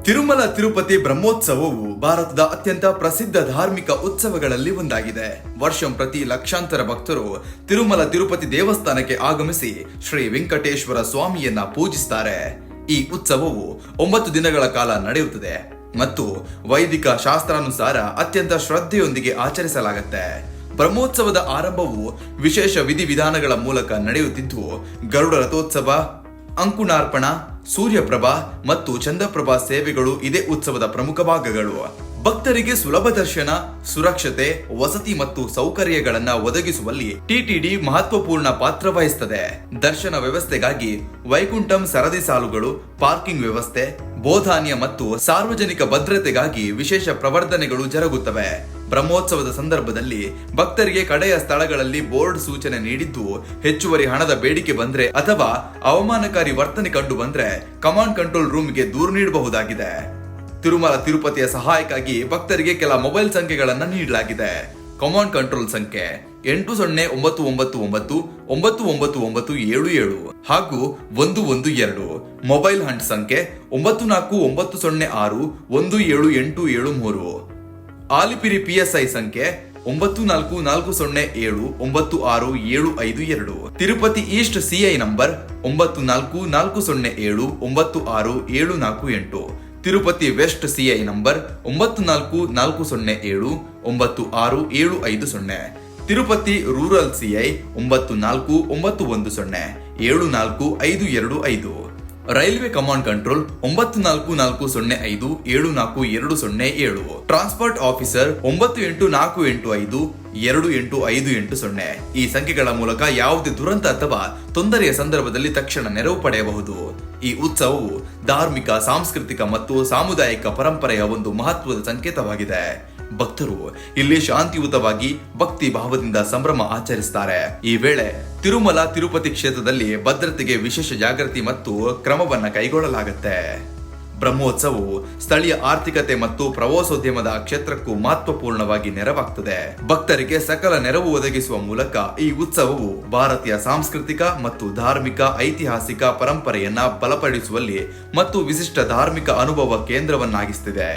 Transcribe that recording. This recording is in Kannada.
ತಿರುಮಲ ತಿರುಪತಿ ಬ್ರಹ್ಮೋತ್ಸವವು ಭಾರತದ ಅತ್ಯಂತ ಪ್ರಸಿದ್ಧ ಧಾರ್ಮಿಕ ಉತ್ಸವಗಳಲ್ಲಿ ಒಂದಾಗಿದೆ. ವರ್ಷಂಪ್ರತಿ ಲಕ್ಷಾಂತರ ಭಕ್ತರು ತಿರುಮಲ ತಿರುಪತಿ ದೇವಸ್ಥಾನಕ್ಕೆ ಆಗಮಿಸಿ ಶ್ರೀ ವೆಂಕಟೇಶ್ವರ ಸ್ವಾಮಿಯನ್ನ ಪೂಜಿಸುತ್ತಾರೆ. ಈ ಉತ್ಸವವು 9 ದಿನಗಳ ಕಾಲ ನಡೆಯುತ್ತದೆ ಮತ್ತು ವೈದಿಕ ಶಾಸ್ತ್ರಾನುಸಾರ ಅತ್ಯಂತ ಶ್ರದ್ಧೆಯೊಂದಿಗೆ ಆಚರಿಸಲಾಗುತ್ತೆ. ಬ್ರಹ್ಮೋತ್ಸವದ ಆರಂಭವು ವಿಶೇಷ ವಿಧಿವಿಧಾನಗಳ ಮೂಲಕ ನಡೆಯುತ್ತಿದ್ದು, ಗರುಡ ರಥೋತ್ಸವ, ಅಂಕುನಾರ್ಪಣ, ಸೂರ್ಯಪ್ರಭಾ ಮತ್ತು ಚಂದ್ರಪ್ರಭಾ ಸೇವೆಗಳು ಇದೇ ಉತ್ಸವದ ಪ್ರಮುಖ ಭಾಗಗಳು. ಭಕ್ತರಿಗೆ ಸುಲಭ ದರ್ಶನ, ಸುರಕ್ಷತೆ, ವಸತಿ ಮತ್ತು ಸೌಕರ್ಯಗಳನ್ನ ಒದಗಿಸುವಲ್ಲಿ ಟಿಟಿಡಿ ಮಹತ್ವಪೂರ್ಣ ಪಾತ್ರ ವಹಿಸುತ್ತದೆ. ದರ್ಶನ ವ್ಯವಸ್ಥೆಗಾಗಿ ವೈಕುಂಠಂ ಸರದಿ ಸಾಲುಗಳು, ಪಾರ್ಕಿಂಗ್ ವ್ಯವಸ್ಥೆ, ಬೋಧಾನ್ಯ ಮತ್ತು ಸಾರ್ವಜನಿಕ ಭದ್ರತೆಗಾಗಿ ವಿಶೇಷ ಪ್ರವರ್ಧನೆಗಳು ಜರುಗುತ್ತವೆ. ಬ್ರಹ್ಮೋತ್ಸವದ ಸಂದರ್ಭದಲ್ಲಿ ಭಕ್ತರಿಗೆ ಕಡೆಯ ಸ್ಥಳಗಳಲ್ಲಿ ಬೋರ್ಡ್ ಸೂಚನೆ ನೀಡಿದ್ದು, ಹೆಚ್ಚುವರಿ ಹಣದ ಬೇಡಿಕೆ ಬಂದ್ರೆ ಅಥವಾ ಅವಮಾನಕಾರಿ ವರ್ತನೆ ಕಂಡು ಬಂದ್ರೆ ಕಮಾಂಡ್ ಕಂಟ್ರೋಲ್ ರೂಮ್ಗೆ ದೂರು ನೀಡಬಹುದಾಗಿದೆ. ತಿರುಮಲ ತಿರುಪತಿಯ ಸಹಾಯಕ್ಕಾಗಿ ಭಕ್ತರಿಗೆ ಕೆಲ ಮೊಬೈಲ್ ಸಂಖ್ಯೆಗಳನ್ನು ನೀಡಲಾಗಿದೆ. ಕಮಾಂಡ್ ಕಂಟ್ರೋಲ್ ಸಂಖ್ಯೆ 8099999977 ಹಾಗೂ 112. ಮೊಬೈಲ್ ಹಂಟ್ ಸಂಖ್ಯೆ 9490617873. ಆಲಿಪಿರಿ PSI ಸಂಖ್ಯೆ 9440796752. Tirupati east CI number 9440796748. Tirupati west CI number 9440796750. Tirupati rural CI 9491074525. Railway command control 9440574207. Transport officer 984852852850. ಈ ಸಂಖ್ಯೆಗಳ ಮೂಲಕ ಯಾವುದೇ ದುರಂತ ಅಥವಾ ತೊಂದರೆಯ ಸಂದರ್ಭದಲ್ಲಿ ತಕ್ಷಣ ನೆರವು ಪಡೆಯಬಹುದು. ಈ ಉತ್ಸವವು ಧಾರ್ಮಿಕ, ಸಾಂಸ್ಕೃತಿಕ ಮತ್ತು ಸಾಮುದಾಯಿಕ ಪರಂಪರೆಯ ಒಂದು ಮಹತ್ವದ ಸಂಕೇತವಾಗಿದೆ. ಭಕ್ತರು ಇಲ್ಲಿ ಶಾಂತಿಯುತವಾಗಿ ಭಕ್ತಿ ಭಾವದಿಂದ ಸಂಭ್ರಮ ಆಚರಿಸುತ್ತಾರೆ. ಈ ವೇಳೆ ತಿರುಮಲ ತಿರುಪತಿ ಕ್ಷೇತ್ರದಲ್ಲಿ ಭದ್ರತೆಗೆ ವಿಶೇಷ ಜಾಗೃತಿ ಮತ್ತು ಕ್ರಮವನ್ನ ಕೈಗೊಳ್ಳಲಾಗುತ್ತೆ. ಬ್ರಹ್ಮೋತ್ಸವವು ಸ್ಥಳೀಯ ಆರ್ಥಿಕತೆ ಮತ್ತು ಪ್ರವಾಸೋದ್ಯಮದ ಕ್ಷೇತ್ರಕ್ಕೂ ಮಹತ್ವಪೂರ್ಣವಾಗಿ ನೆರವಾಗ್ತದೆ. ಭಕ್ತರಿಗೆ ಸಕಲ ನೆರವು ಒದಗಿಸುವ ಮೂಲಕ ಈ ಉತ್ಸವವು ಭಾರತೀಯ ಸಾಂಸ್ಕೃತಿಕ ಮತ್ತು ಧಾರ್ಮಿಕ ಐತಿಹಾಸಿಕ ಪರಂಪರೆಯನ್ನ ಬಲಪಡಿಸುವಲ್ಲಿ ಮತ್ತು ವಿಶಿಷ್ಟ ಧಾರ್ಮಿಕ ಅನುಭವ ಕೇಂದ್ರವನ್ನಾಗಿಸುತ್ತಿದೆ.